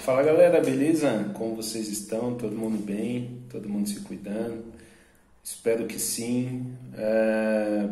Fala galera, beleza? Como vocês estão? Todo mundo bem? Todo mundo se cuidando? Espero que sim.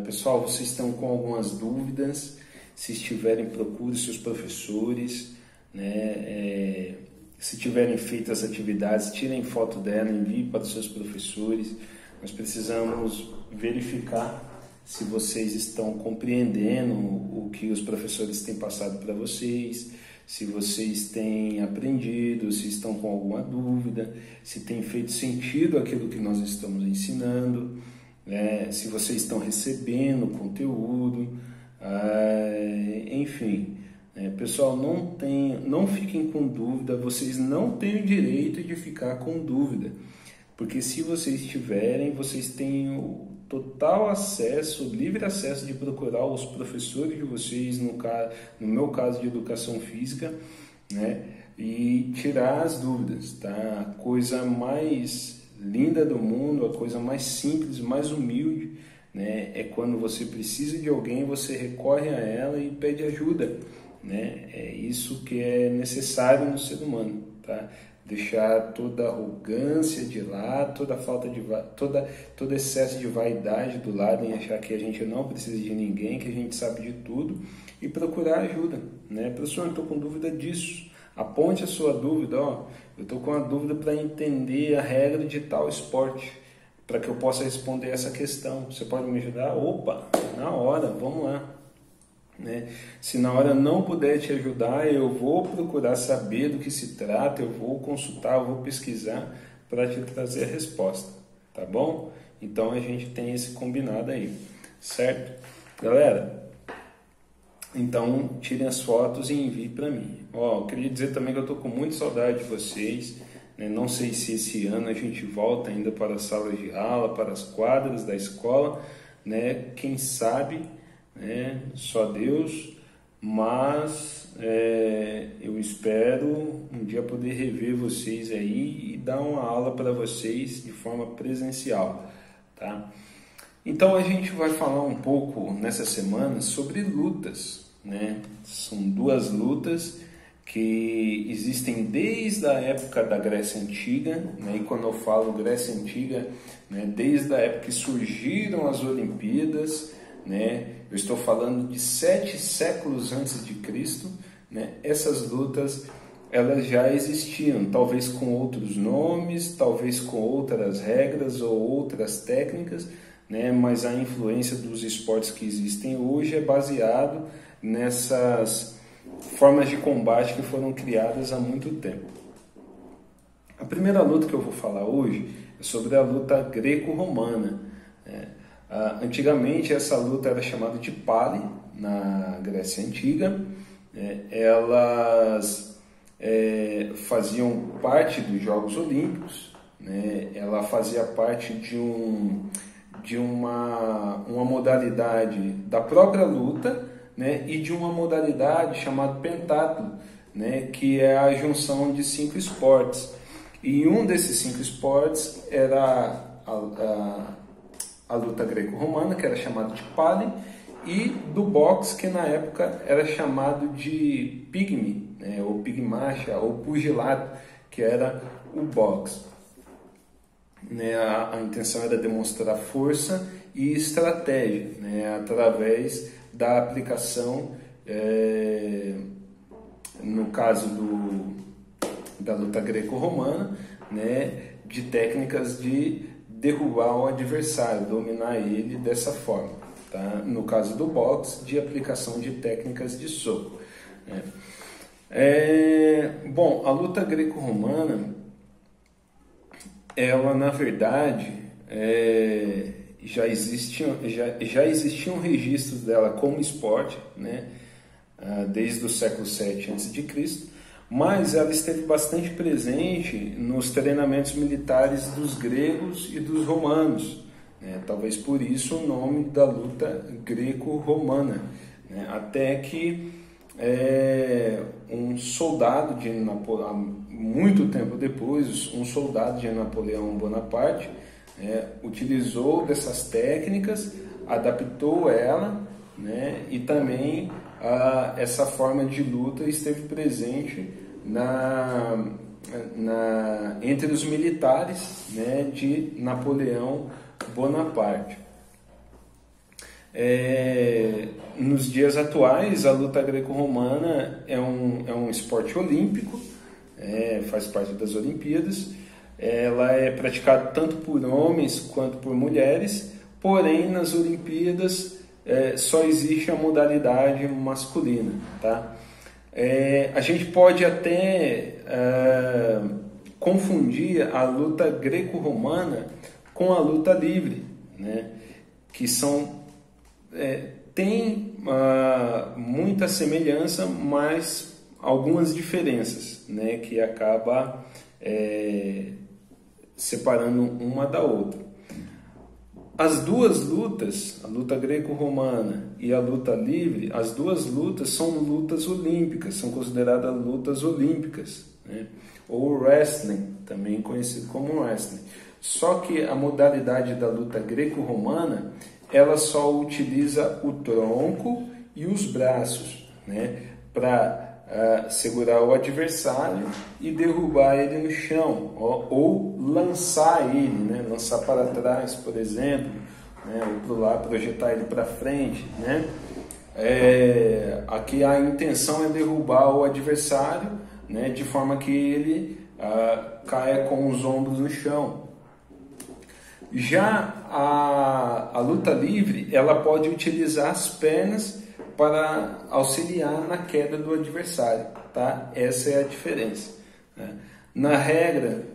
Pessoal, vocês estão com algumas dúvidas? Se estiverem, procure seus professores, né? Se tiverem feito as atividades, tirem foto dela, enviem para os seus professores. Nós precisamos verificar se vocês estão compreendendo o que os professores têm passado para vocês, se vocês têm aprendido, se estão com alguma dúvida, se tem feito sentido aquilo que nós estamos ensinando, né? Se vocês estão recebendo conteúdo, enfim. Pessoal, não fiquem com dúvida, vocês não têm o direito de ficar com dúvida, porque se vocês tiverem, vocês têm o total acesso, livre acesso de procurar os professores de vocês, no meu caso de educação física, né, e tirar as dúvidas, tá? A coisa mais linda do mundo, a coisa mais simples, mais humilde, né, é quando você precisa de alguém, você recorre a ela e pede ajuda, né? É isso que é necessário no ser humano, tá? Deixar toda arrogância de lado, toda falta de todo excesso de vaidade do lado em achar que a gente não precisa de ninguém, que a gente sabe de tudo, e procurar ajuda, né? Professor, eu estou com dúvida disso. Aponte a sua dúvida, ó. Eu estou com a dúvida para entender a regra de tal esporte, para que eu possa responder essa questão. Você pode me ajudar? Opa, na hora, vamos lá. Né? Se na hora não puder te ajudar, eu vou procurar saber do que se trata, eu vou consultar, eu vou pesquisar para te trazer a resposta, tá bom? Então a gente tem esse combinado aí, certo? Galera, então tirem as fotos e enviem para mim. Ó, eu queria dizer também que eu estou com muita saudade de vocês, né? Não sei se esse ano a gente volta ainda para as salas de aula, para as quadras da escola, né? Quem sabe, só Deus, mas eu espero um dia poder rever vocês aí e dar uma aula para vocês de forma presencial, tá? Então a gente vai falar um pouco nessa semana sobre lutas, né? São duas lutas que existem desde a época da Grécia Antiga, né? E quando eu falo Grécia Antiga, né, desde a época que surgiram as Olimpíadas, né? Eu estou falando de 7 séculos antes de Cristo, né? Essas lutas elas já existiam, talvez com outros nomes, talvez com outras regras ou outras técnicas, né? Mas a influência dos esportes que existem hoje é baseado nessas formas de combate que foram criadas há muito tempo. A primeira luta que eu vou falar hoje é sobre a luta greco-romana, né? Antigamente essa luta era chamada de pali na Grécia Antiga. Elas faziam parte dos Jogos Olímpicos, né? Ela fazia parte de uma modalidade da própria luta, né? E de uma modalidade chamada pentatlo, né? Que é a junção de 5 esportes. E um desses 5 esportes era a luta greco-romana, que era chamada de pali, e do boxe, que na época era chamado de pigme, né, ou pigmacha, ou pugilato, que era o boxe. Né, a intenção era demonstrar força e estratégia, né, através da aplicação, no caso da luta greco-romana, né, de técnicas de derrubar o adversário, dominar ele dessa forma, tá? No caso do boxe, de aplicação de técnicas de soco, né? Bom, a luta greco-romana, ela na verdade já existiam registros dela como esporte, né? Desde o século VII a.C., mas ela esteve bastante presente nos treinamentos militares dos gregos e dos romanos, né? Talvez por isso o nome da luta greco-romana, né? Até que um soldado de Napoleão, muito tempo depois, um soldado de Napoleão Bonaparte, utilizou dessas técnicas, adaptou ela, né? E também essa forma de luta esteve presente entre os militares, né, de Napoleão Bonaparte. Nos dias atuais, a luta greco-romana é um esporte olímpico, faz parte das Olimpíadas. Ela é praticada tanto por homens quanto por mulheres, porém nas Olimpíadas só existe a modalidade masculina, tá? A gente pode até confundir a luta greco-romana com a luta livre, né? Que tem muita semelhança, mas algumas diferenças, né? Que acaba separando uma da outra. As duas lutas, a luta greco-romana e a luta livre, as duas lutas são lutas olímpicas, são consideradas lutas olímpicas, né? Ou wrestling, também conhecido como wrestling. Só que a modalidade da luta greco-romana, ela só utiliza o tronco e os braços, né? Para segurar o adversário e derrubar ele no chão, ou lançar ele, né? Lançar para trás, por exemplo, né? Ou pular, projetar ele para frente, né? Aqui a intenção é derrubar o adversário, né? De forma que ele caia com os ombros no chão. Já a luta livre, ela pode utilizar as pernas para auxiliar na queda do adversário, tá? Essa é a diferença, né? Na regra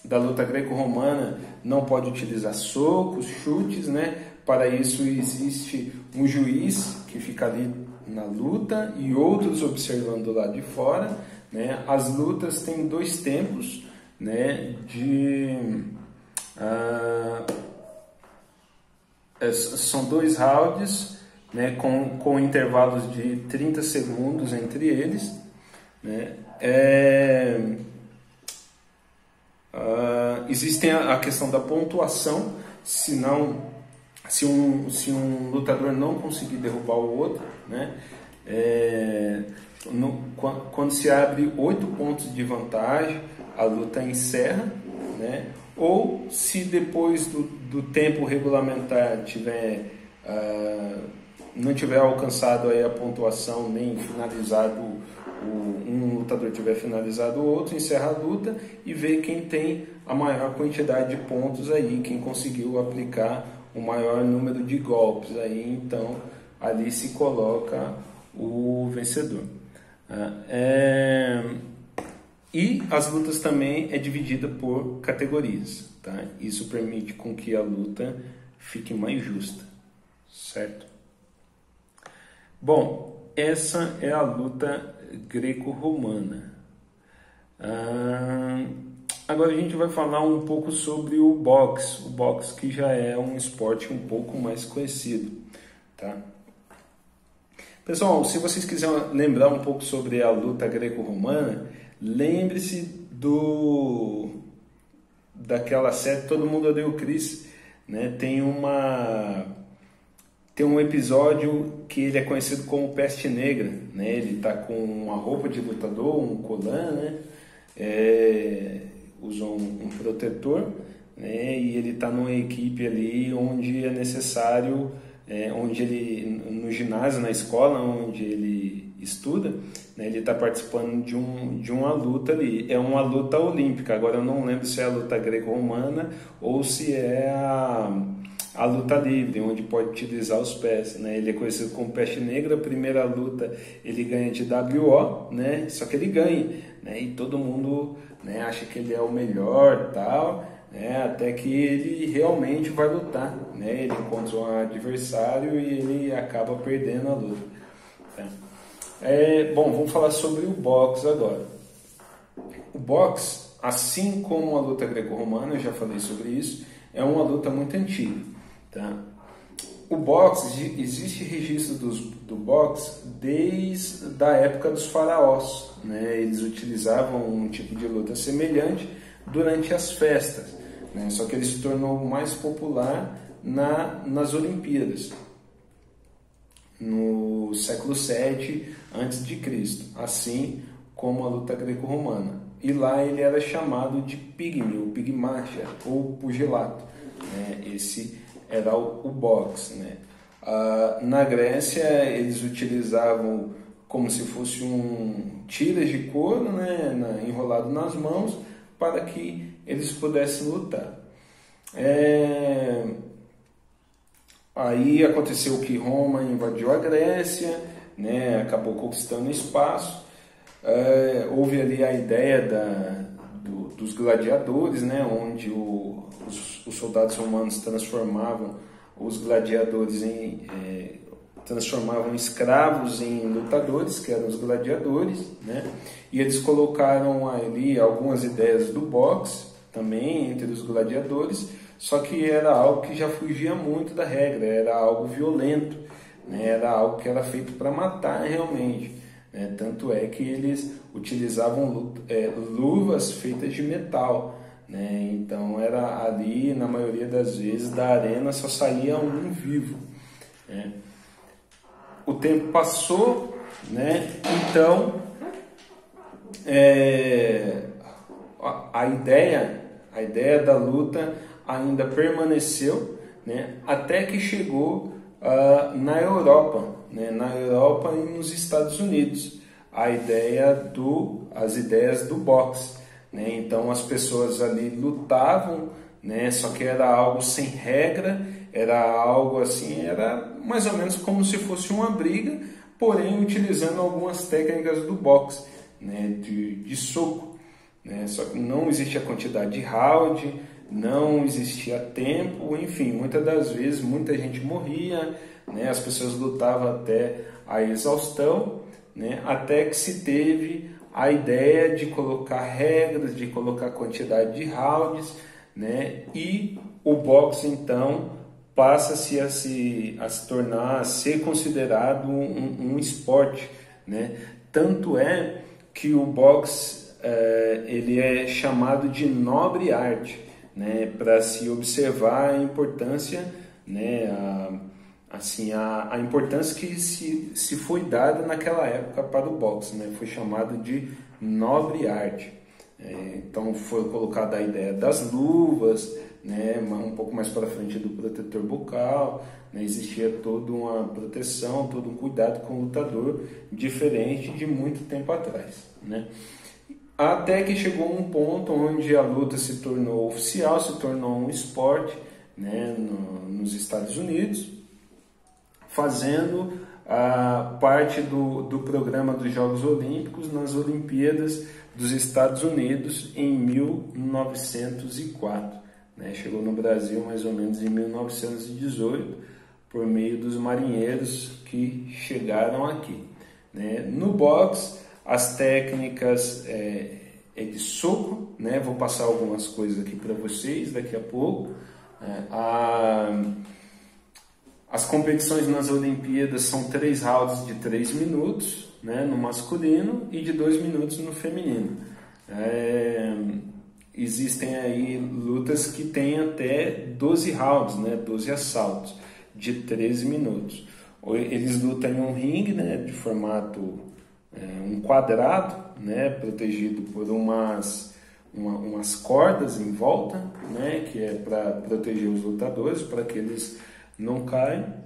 da luta greco-romana, não pode utilizar socos, chutes, né? Para isso existe um juiz que fica ali na luta e outros observando do lado de fora, né? As lutas têm 2 tempos, né? São 2 rounds, né, com intervalos de 30 segundos entre eles, né? Existe a questão da pontuação, se um lutador não conseguir derrubar o outro, né? Quando se abre 8 pontos de vantagem, a luta encerra, né? Ou se depois do tempo regulamentar não tiver alcançado aí a pontuação, nem finalizado, um lutador tiver finalizado o outro, encerra a luta e vê quem tem a maior quantidade de pontos aí, quem conseguiu aplicar o maior número de golpes aí, então ali se coloca o vencedor. E as lutas também é dividida por categorias, tá? Isso permite com que a luta fique mais justa, certo? Bom, essa é a luta greco-romana. Agora a gente vai falar um pouco sobre o boxe que já é um esporte um pouco mais conhecido, tá? Pessoal, se vocês quiserem lembrar um pouco sobre a luta greco-romana, lembre-se daquela série Todo Mundo Odeia o Chris, né? Tem um episódio que ele é conhecido como Peste Negra, né? Ele está com uma roupa de lutador, um colã, né? Usa um protetor, né? E ele está numa equipe ali onde é necessário, no ginásio, na escola onde ele estuda, né? Ele está participando de uma luta ali. É uma luta olímpica. Agora eu não lembro se é a luta greco-romana ou se é a luta livre, onde pode utilizar os pés, né? Ele é conhecido como Peste Negra. A primeira luta ele ganha de WO, né? Só que ele ganha, né? E todo mundo, né, acha que ele é o melhor, tal, né? Até que ele realmente vai lutar, né? Ele encontra um adversário e ele acaba perdendo a luta, tá? Bom, vamos falar sobre o boxe agora. O boxe, assim como a luta greco-romana, eu já falei sobre isso, é uma luta muito antiga, tá? O boxe, existe registro do boxe desde a época dos faraós, né? Eles utilizavam um tipo de luta semelhante durante as festas, né? Só que ele se tornou mais popular nas Olimpíadas. no século 7 a.C., assim como a luta greco-romana. E lá ele era chamado de pigmeu, pigmácia ou pugilato, né? Esse era o boxe, né? Na Grécia eles utilizavam como se fosse tiras de couro, né, enrolado nas mãos, para que eles pudessem lutar. Aí aconteceu que Roma invadiu a Grécia, né, acabou conquistando espaço. Houve ali a ideia dos gladiadores, né, onde os soldados romanos transformavam os gladiadores transformavam escravos em lutadores, que eram os gladiadores, né? E eles colocaram ali algumas ideias do boxe também entre os gladiadores, só que era algo que já fugia muito da regra, era algo violento, né? Era algo que era feito para matar realmente, né? Tanto é que eles utilizavam luvas feitas de metal, né? Então era ali, na maioria das vezes, da arena só saía um vivo, né? O tempo passou, né? Então a ideia da luta ainda permaneceu, né? Até que chegou na Europa, né? Na Europa e nos Estados Unidos, as ideias do boxe, né? Então as pessoas ali lutavam, né? Só que era algo sem regra, era algo assim, era mais ou menos como se fosse uma briga, porém utilizando algumas técnicas do boxe, né, de soco, né? Só que não existia quantidade de round, não existia tempo, enfim, muitas das vezes muita gente morria, né? As pessoas lutavam até a exaustão, né? Até que se teve a ideia de colocar regras, de colocar quantidade de rounds, né? E o boxe então passa-se a se tornar, a ser considerado um esporte, né? Tanto é que o boxe ele é chamado de nobre arte, né? Para se observar a importância, né? A importância que se foi dada naquela época para o boxe, né? Foi chamado de nobre arte. Então foi colocada a ideia das luvas, né, um pouco mais para frente do protetor bucal, né, existia toda uma proteção, todo um cuidado com o lutador, diferente de muito tempo atrás, né? Até que chegou um ponto onde a luta se tornou oficial, se tornou um esporte, né, nos Estados Unidos, fazendo parte do programa dos Jogos Olímpicos nas Olimpíadas dos Estados Unidos em 1904. Né? Chegou no Brasil mais ou menos em 1918, por meio dos marinheiros que chegaram aqui. Né? No boxe, as técnicas de soco, né? Vou passar algumas coisas aqui para vocês daqui a pouco. As competições nas Olimpíadas são 3 rounds de 3 minutos, né, no masculino, e de 2 minutos no feminino. Existem aí lutas que têm até 12 rounds, né, 12 assaltos, de 13 minutos. Eles lutam em um ringue, né, de formato um quadrado, né, protegido por umas cordas em volta, né, que é para proteger os lutadores, para que eles não caiam.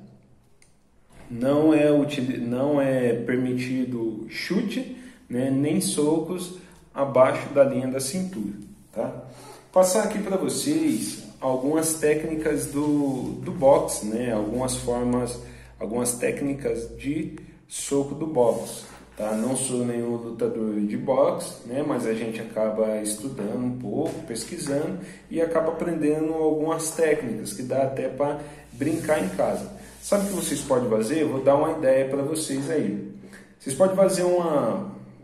Não é permitido chute, né, nem socos abaixo da linha da cintura, tá? Passar aqui para vocês algumas técnicas do boxe, né, algumas técnicas de soco do boxe, tá? Não sou nenhum lutador de boxe, né, mas a gente acaba estudando um pouco, pesquisando e acaba aprendendo algumas técnicas que dá até para brincar em casa. Sabe o que vocês podem fazer? Eu vou dar uma ideia para vocês aí. Vocês podem fazer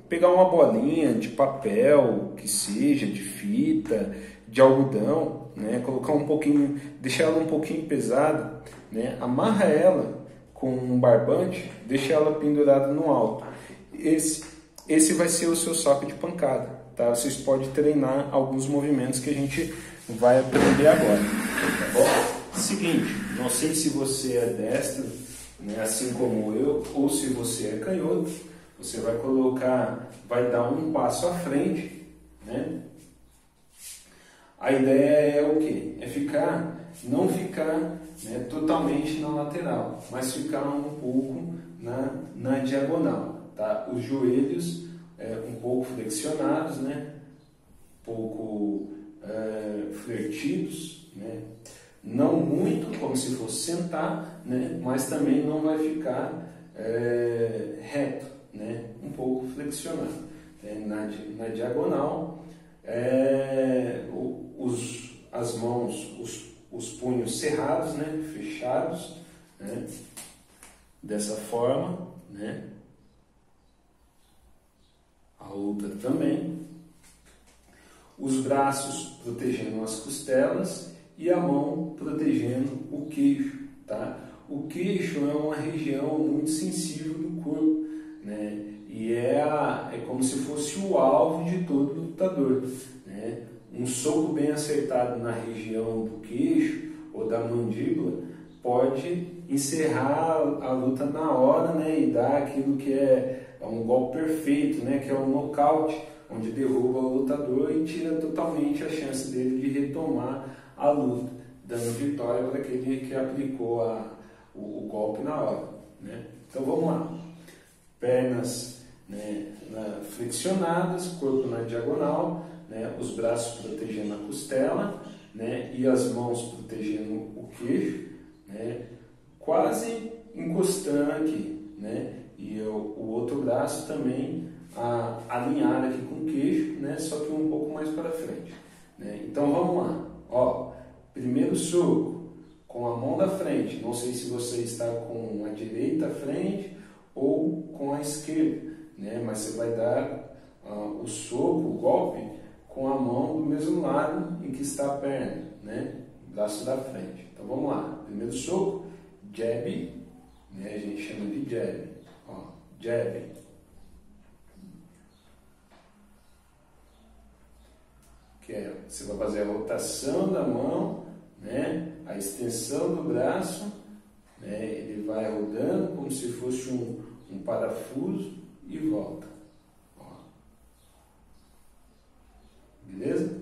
pegar uma bolinha de papel, que seja de fita, de algodão, né? Colocar um pouquinho, deixar ela um pouquinho pesada, né? Amarra ela com um barbante, deixa ela pendurada no alto. Esse vai ser o seu saco de pancada, tá? Vocês podem treinar alguns movimentos que a gente vai aprender agora, tá bom? Seguinte, não sei se você é destro né, assim como eu, ou se você é canhoto, você vai colocar, vai dar um passo à frente, né? A ideia é o quê? É não ficar, né, totalmente na lateral, mas ficar um pouco na diagonal, tá? Os joelhos um pouco flexionados, né? Um pouco flertidos, né? Não muito, como se fosse sentar, né? Mas também não vai ficar reto, né? Um pouco flexionado. Na diagonal, as mãos, os punhos cerrados, né? Fechados, né? Dessa forma, né? A outra também. Os braços protegendo as costelas e a mão protegendo o queixo, tá? O queixo é uma região muito sensível do corpo, né? E é como se fosse o alvo de todo lutador, né? Um soco bem acertado na região do queixo ou da mandíbula pode encerrar a luta na hora, né? E dar aquilo que é um golpe perfeito, né? Que é um nocaute, onde derruba o lutador e tira totalmente a chance dele de retomar a luta, dando vitória para aquele que aplicou o golpe na hora, né? Então vamos lá. Pernas, né, flexionadas, corpo na diagonal, né, os braços protegendo a costela, né, e as mãos protegendo o queixo, né, quase encostando aqui, né, e o outro braço também alinhado aqui com o queixo, né, só que um pouco mais para frente, né. Então vamos lá, ó, primeiro soco com a mão da frente, não sei se você está com a direita à frente ou com a esquerda, né, mas você vai dar o soco, o golpe, com a mão do mesmo lado em que está a perna, né, braço da frente. Então vamos lá, primeiro soco, jab, né, a gente chama de jab, ó, jab. Que você vai fazer a rotação da mão, né, a extensão do braço, né, ele vai rodando como se fosse um parafuso e volta. Ó. Beleza?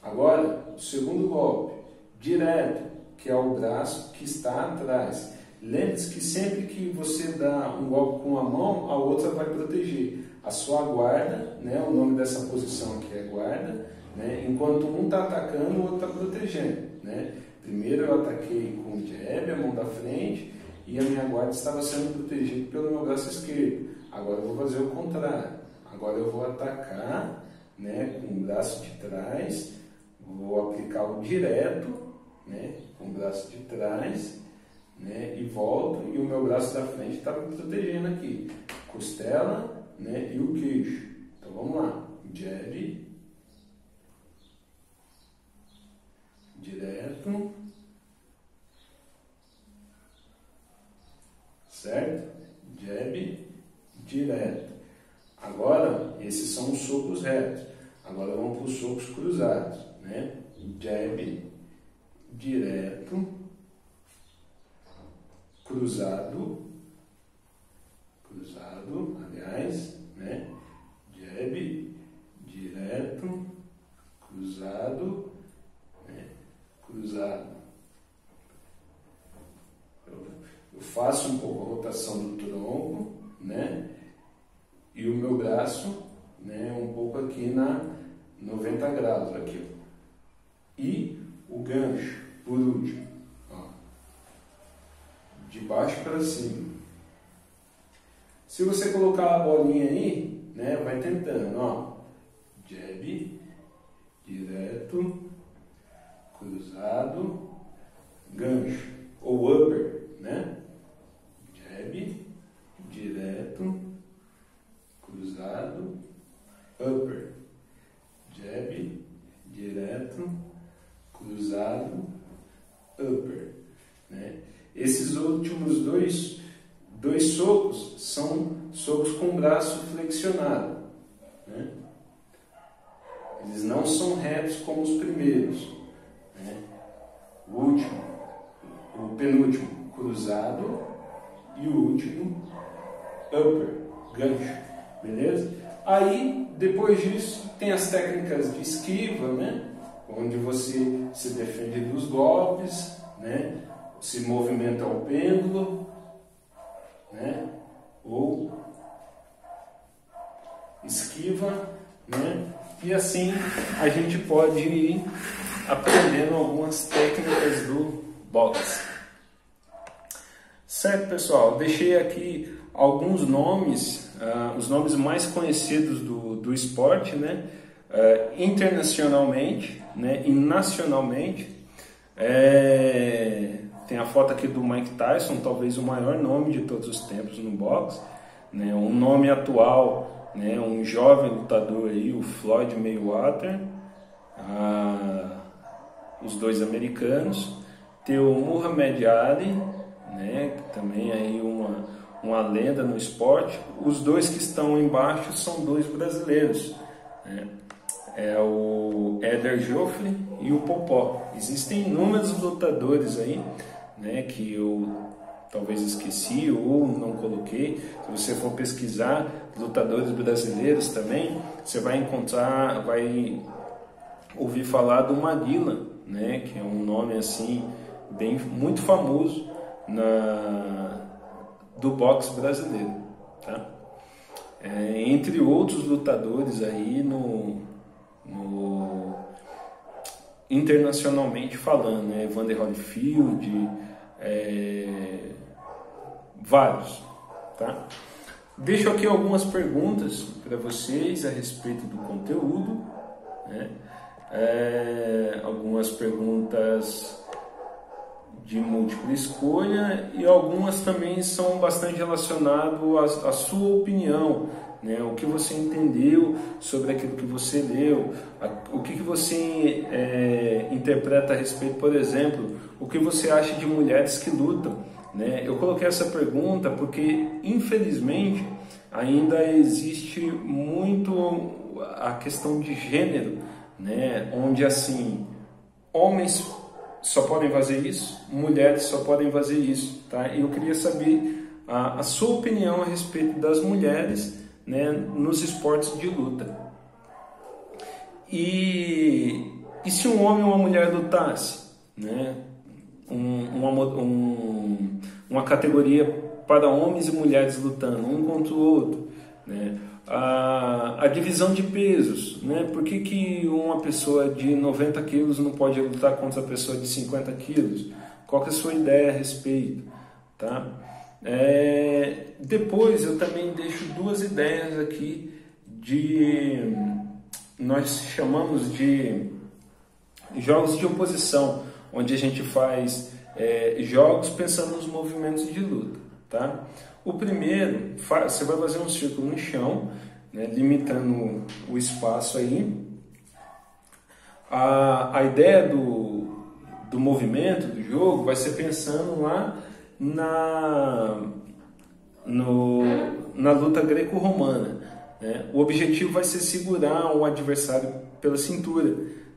Agora, o segundo golpe, direto, que é o braço que está atrás. Lembre-se que sempre que você dá um golpe com a mão, a outra vai proteger a sua guarda, né, o nome dessa posição aqui é guarda, né, enquanto um está atacando, o outro está protegendo, né. Primeiro eu ataquei com o jab, a mão da frente, e a minha guarda estava sendo protegida pelo meu braço esquerdo. Agora eu vou fazer o contrário. Agora eu vou atacar, né, com o braço de trás, vou aplicar o direto, né, com o braço de trás, né, e volto, e o meu braço da frente está me protegendo aqui. Costela, né, e o queixo. Então vamos lá. Jab. Direto. Certo? Jab, direto. Agora, esses são os socos retos. Agora vamos para os socos cruzados, né? Jab, direto, cruzado, aliás, né? Jab, direto, cruzado, né? Cruzado. Eu faço um pouco a rotação do tronco, né? E o meu braço, né, um pouco aqui na 90 graus, aqui, ó. E o gancho, por último, ó, de baixo para cima. Se você colocar a bolinha aí, né, vai tentando, ó, jab, direto, cruzado, gancho, ou upper, né? Jab, direto, cruzado, upper. Jab, direto, cruzado, upper. Né? Esses últimos dois socos são socos com o braço flexionado. Né? Eles não são retos como os primeiros. Né? O último, o penúltimo, cruzado, e o último upper, gancho, beleza? Aí, depois disso, tem as técnicas de esquiva, né? Onde você se defende dos golpes, né? Se movimenta ao pêndulo, né? Ou esquiva, né? E assim a gente pode ir aprendendo algumas técnicas do boxe. Certo, pessoal? Deixei aqui alguns nomes, os nomes mais conhecidos do esporte, né? Internacionalmente, né? E nacionalmente. Tem a foto aqui do Mike Tyson, talvez o maior nome de todos os tempos no boxe, né? Um nome atual, né? Um jovem lutador aí, o Floyd Mayweather, os dois americanos. Tem o Muhammad Ali, né? Também aí uma lenda no esporte. Os dois que estão embaixo são dois brasileiros, né? É o Éder Joffre e o Popó. Existem inúmeros lutadores aí, né, que eu talvez esqueci ou não coloquei. Se você for pesquisar lutadores brasileiros também, você vai encontrar, vai ouvir falar do Maguila, né, que é um nome assim muito famoso do boxe brasileiro, tá? Entre outros lutadores aí internacionalmente falando, né? Evander Holyfield, vários, tá? Deixo aqui algumas perguntas para vocês a respeito do conteúdo, né? Algumas perguntas de múltipla escolha e algumas também são bastante relacionadas à sua opinião, né? O que você entendeu sobre aquilo que você leu, o que você interpreta a respeito, por exemplo, o que você acha de mulheres que lutam, né? Eu coloquei essa pergunta porque, infelizmente, ainda existe muito a questão de gênero, né? Onde, assim, homens só podem fazer isso, mulheres só podem fazer isso, tá? E eu queria saber a sua opinião a respeito das mulheres, né, nos esportes de luta. E se um homem ou uma mulher lutasse, né, uma categoria para homens e mulheres lutando um contra o outro, né? A divisão de pesos, né? Por que uma pessoa de 90 quilos não pode lutar contra a pessoa de 50 quilos? Qual que é a sua ideia a respeito? Tá? Depois eu também deixo duas ideias aqui nós chamamos de jogos de oposição, onde a gente faz jogos pensando nos movimentos de luta, tá? O primeiro, você vai fazer um círculo no chão, né, limitando o espaço aí. A ideia do movimento, do jogo, vai ser pensando lá na luta greco-romana, né? O objetivo vai ser segurar o adversário pela cintura,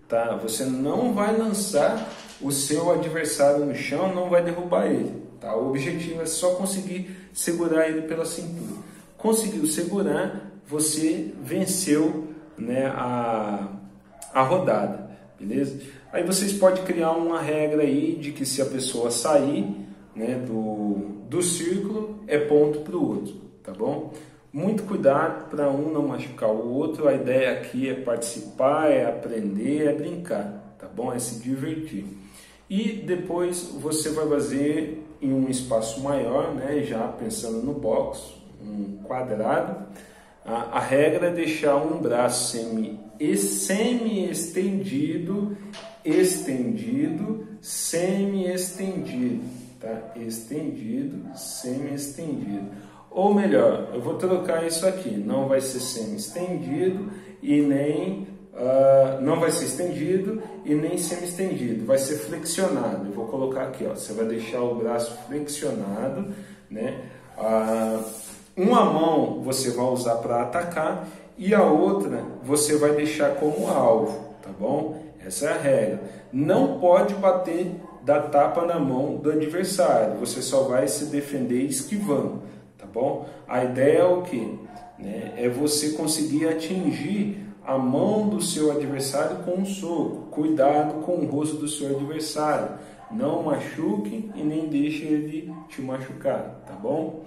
tá? Você não vai lançar o seu adversário no chão, não vai derrubar ele, tá? O objetivo é só conseguir segurar ele pela cintura. Conseguiu segurar, você venceu, né, a rodada, beleza? Aí vocês podem criar uma regra aí de que se a pessoa sair, né, do círculo, é ponto para o outro, tá bom? Muito cuidado para um não machucar o outro. A ideia aqui é participar, é aprender, é brincar, tá bom? É se divertir. E depois você vai fazer em um espaço maior, né, já pensando no box, um quadrado. A regra é deixar um braço semi-estendido, estendido, semi-estendido, tá? Estendido, semi-estendido. Ou melhor, eu vou trocar isso aqui, não vai ser semi-estendido e nem não vai ser estendido e nem semi-estendido, vai ser flexionado. Eu vou colocar aqui, ó, você vai deixar o braço flexionado, né? Uma mão você vai usar para atacar e a outra você vai deixar como alvo, tá bom? Essa é a regra. Não pode bater dar tapa na mão do adversário, você só vai se defender esquivando, tá bom? A ideia é o quê? Né? É você conseguir atingir a mão do seu adversário com um soco. Cuidado com o rosto do seu adversário, não machuque e nem deixe ele te machucar, tá bom?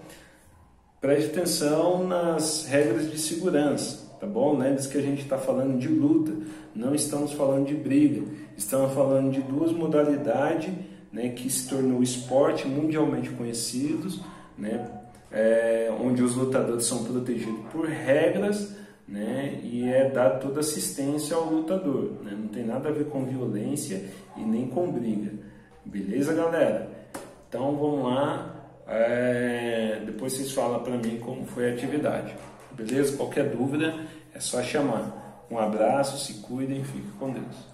Preste atenção nas regras de segurança, tá bom? Lembre-se que a gente está falando de luta, não estamos falando de briga. Estamos falando de duas modalidades, né, que se tornou esporte mundialmente conhecidos, né, onde os lutadores são protegidos por regras, né, e é dada toda assistência ao lutador, né, não tem nada a ver com violência e nem com briga. Beleza, galera? Então vamos lá. Depois vocês falam para mim como foi a atividade. Beleza? Qualquer dúvida é só chamar. Um abraço, se cuidem, fiquem com Deus.